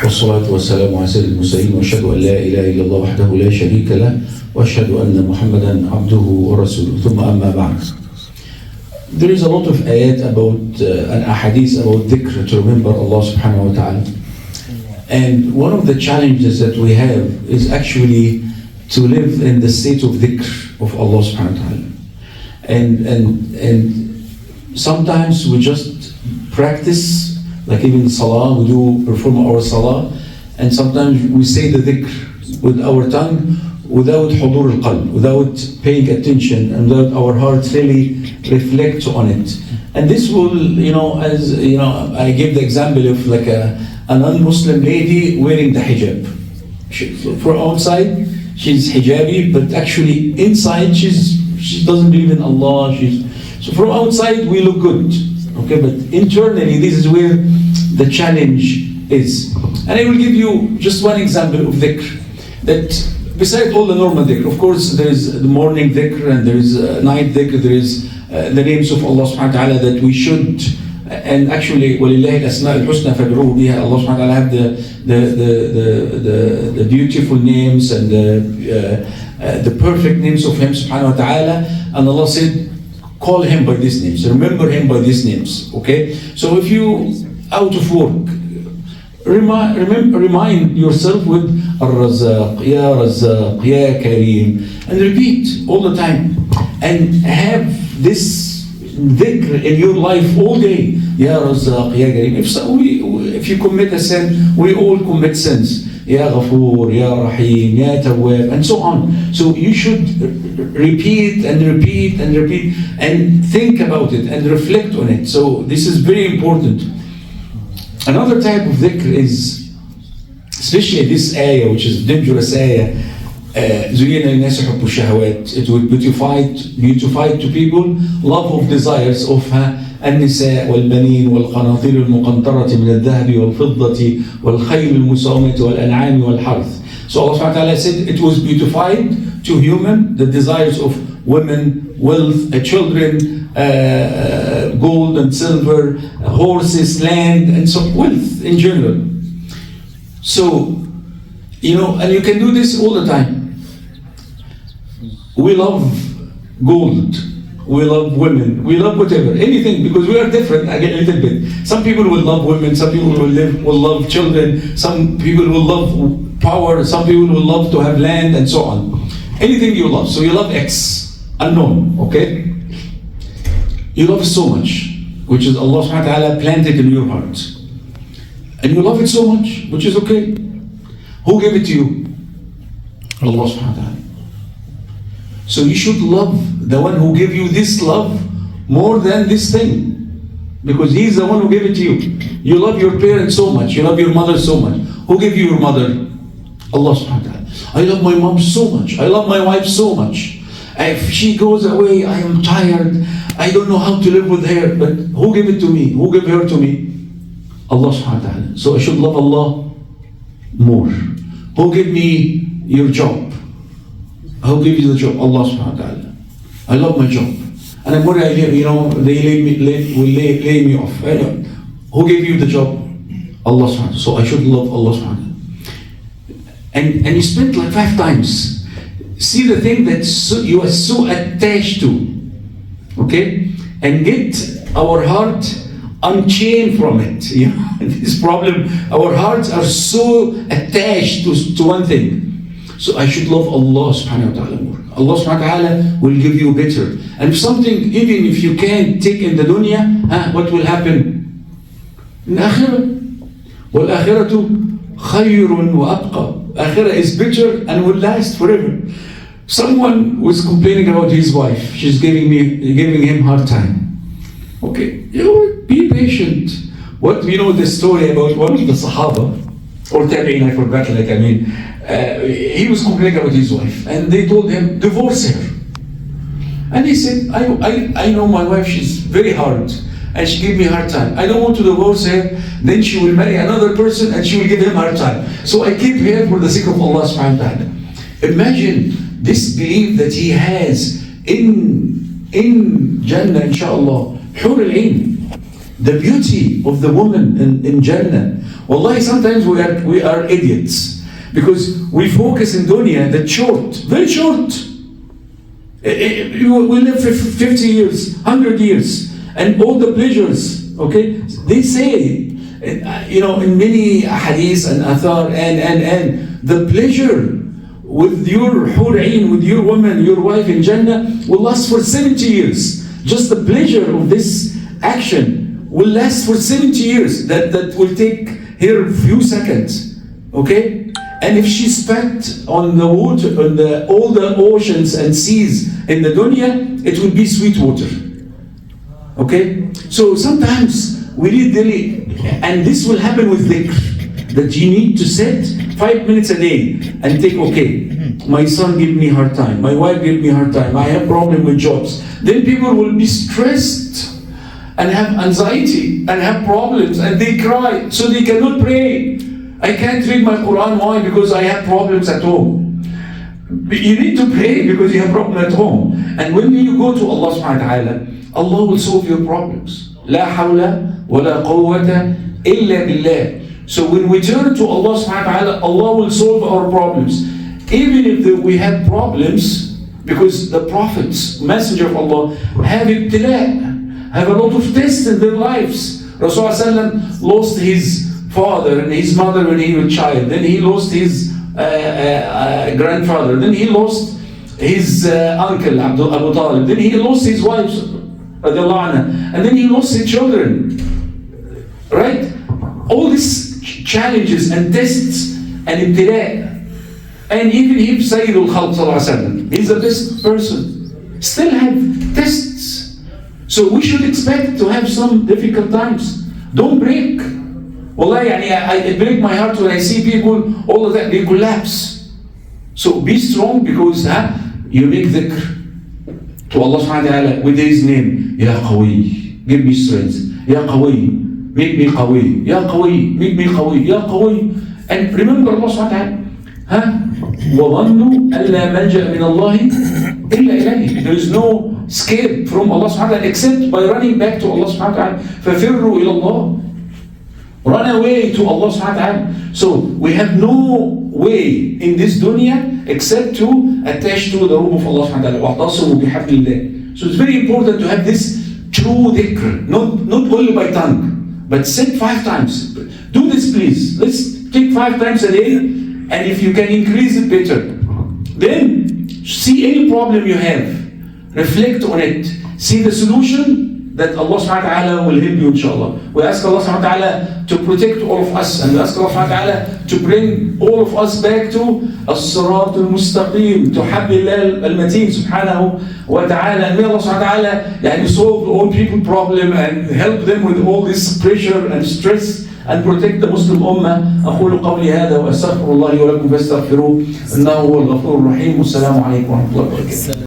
والصلاة والسلام على سيد المرسلين وأشهد أن لا إله إلا الله وحده لا شريك له وأشهد أن محمدا عبده ورسوله ثم أما بعد. There is a lot of ayat about and ahadith about dhikr, to remember Allah subhanahu wa ta'ala. And one of the challenges that we have is actually to live in the state of dhikr of Allah subhanahu wa ta'ala. And sometimes we just practice, like even salah, we do perform our salah, and sometimes we say the dhikr with our tongue without hudur al-qalb, without paying attention, and without our heart really reflect on it. And this will, as I give the example of like a non-Muslim lady wearing the hijab. For outside, she's hijabi, but actually inside she doesn't believe in Allah. So from outside we look good, okay, but internally this is where the challenge is. And I will give you just one example of dhikr, that besides all the normal dhikr, of course there is the morning dhikr and there is night dhikr, there is the names of Allah subhanahu wa ta'ala that we should, and actually وَلِلَّهِ الْأَسْمَاءُ الْحُسْنَى فَادْعُوهُ بِهَا. Allah subhanahu wa ta'ala have the beautiful names and the perfect names of Him subhanahu wa ta'ala, and Allah said call Him by these names, remember Him by these names, okay? So if you out of work, remind yourself with Ar-Razzaq, Ya Razzaq, Ya Kareem, and repeat all the time, and have this dhikr in your life all day. Ya Razzaq, Ya Kareem. If you commit a sin, we all commit sins. Ya Ghafoor, Ya Rahim, Ya Tawwab, and so on. So you should repeat and repeat and repeat and think about it and reflect on it. So this is very important. Another type of dhikr is, especially this ayah, which is dangerous ayah, زُيِّنَ لِلنَّاسِ حُبُّ الشَّهَوَاتِ. It will beautify to people love of desires of النساء والبنين والقناطير المقنطرة من الذهب والفضة والخيل المسومة والأنعام والحرث. So Allah subhanahu wa ta'ala said it was beautified to human, the desires of women, wealth, children, gold and silver, horses, land, and so wealth in general. So, and you can do this all the time. We love gold, we love women, we love whatever, anything, because we are different again a little bit. Some people will love women, some people will love children, some people will love power, some people will love to have land, and so on. Anything you love. So you love X, unknown, okay? You love it so much, which is Allah subhanahu wa ta'ala planted in your heart. And you love it so much, which is okay. Who gave it to you? Allah subhanahu wa ta'ala. So you should love the one who gave you this love more than this thing, because He's the one who gave it to you. You love your parents so much, you love your mother so much. Who gave you your mother? Allah subhanahu wa ta'ala. I love my mom so much, I love my wife so much. If she goes away, I am tired, I don't know how to live with her, but who gave it to me? Who gave her to me? Allah subhanahu wa ta'ala. So I should love Allah more. Who gave me your job? Who gave you the job? Allah subhanahu wa ta'ala. I love my job. And I'm worried, they will lay me off. Who gave you the job? Allah subhanahu wa ta'ala. So I should love Allah subhanahu wa ta'ala. And you spend like 5 times. See the thing that you are so attached to. Okay? And get our heart unchained from it. This problem, our hearts are so attached to one thing. So I should love Allah subhanahu wa ta'ala more. Allah subhanahu wa ta'ala will give you better. And if something, even if you can't take in the dunya, what will happen? In akhirah. وَالْآخِرَةُ خَيْرٌ وَأَبْقَى. Akhirah is better and will last forever. Someone was complaining about his wife. She's giving him hard time. Okay, be patient. The story about one of the Sahaba, or Tabi'in, I forgot, he was complaining about his wife, and they told him, divorce her. And he said, I know my wife, she's very hard, and she gave me a hard time. I don't want to divorce her, then she will marry another person, and she will give him a hard time. So I keep her for the sake of Allah subhanahu wa ta'ala. Imagine this belief that he has in Jannah, inshallah, Hur al-Ain. The beauty of the woman in Jannah. Wallahi, sometimes we are idiots because we focus in dunya that short, very short. We live for 50 years, 100 years, and all the pleasures, okay? They say, in many hadiths and athar, and the pleasure with your hur'in, with your woman, your wife in Jannah, will last for 70 years. Just the pleasure of this action will last for 70 years. That will take her a few seconds, okay? And if she spent on the water, on all the oceans and seas in the dunya, it will be sweet water, okay? So sometimes we need really, and this will happen with dhikr, that you need to sit 5 minutes a day and think, okay, my son gave me a hard time, my wife gave me a hard time, I have problem with jobs. Then people will be stressed and have anxiety and have problems and they cry, so they cannot pray. I can't read my Quran. Why? Because I have problems at home. But you need to pray because you have problems at home. And when you go to Allah subhanahu wa ta'ala, Allah will solve your problems. La hawla wa la quwwata illa billah. So when we turn to Allah subhanahu wa ta'ala, Allah will solve our problems. Even if we have problems, because the prophets, messenger of Allah, have ibtila', have a lot of tests in their lives. Rasulullah lost his father and his mother when he was a child. Then he lost his grandfather. Then he lost his uncle, Abu Talib. Then he lost his wife, and then he lost his children. Right? All these challenges and tests and ibtila'. And even if Sayyid al-Khalq sallallahu alaihi wasallam, he's the best person, still have tests. So we should expect to have some difficult times. Don't break. Wallahi, I break my heart when I see people, all of that, they collapse. So be strong because you make dhikr to Allah subhanahu wa ta'ala with His name. Ya Qawi, give me strength. Ya Qawi, make me Qawi. Ya Qawi, make me Qawi. Ya Qawi. And remember Allah subhanahu wa ta'ala. وَظَنُّوا أَلَّا مَلْجَأَ مِنَ اللَّهِ إِلَّا إِلَيْهِ. There is no escape from Allah subhanahu wa ta'ala except by running back to Allah subhanahu wa ta'ala. فَفِرُّوا إِلَى اللَّهِ. Run away to Allah subhanahu wa ta'ala. So we have no way in this dunya except to attach to the room of Allah subhanahu wa ta'ala. وَاعْتَصِمُوا بِحَبْلِ اللَّهِ. So it's very important to have this true dhikr, not only by tongue, but sit 5 times. Do this please. Let's take 5 times a day. And if you can increase it, better. Then see any problem you have, reflect on it, see the solution that Allah subhanahu wa ta'ala will help you inshallah. We ask Allah subhanahu wa ta'ala to protect all of us, and we ask Allah subhanahu wa ta'ala to bring all of us back to as-sirat al-mustaqim, to hablillah al-mateen subhanahu wa ta'ala. And may Allah subhanahu wa ta'ala solve all people problem and help them with all this pressure and stress and protect the Muslim Ummah. أقول قولي هذا وأستغفر الله لي ولكم فاستغفروه إنه هو الغفور الرحيم. والسلام عليكم ورحمة الله وبركاته.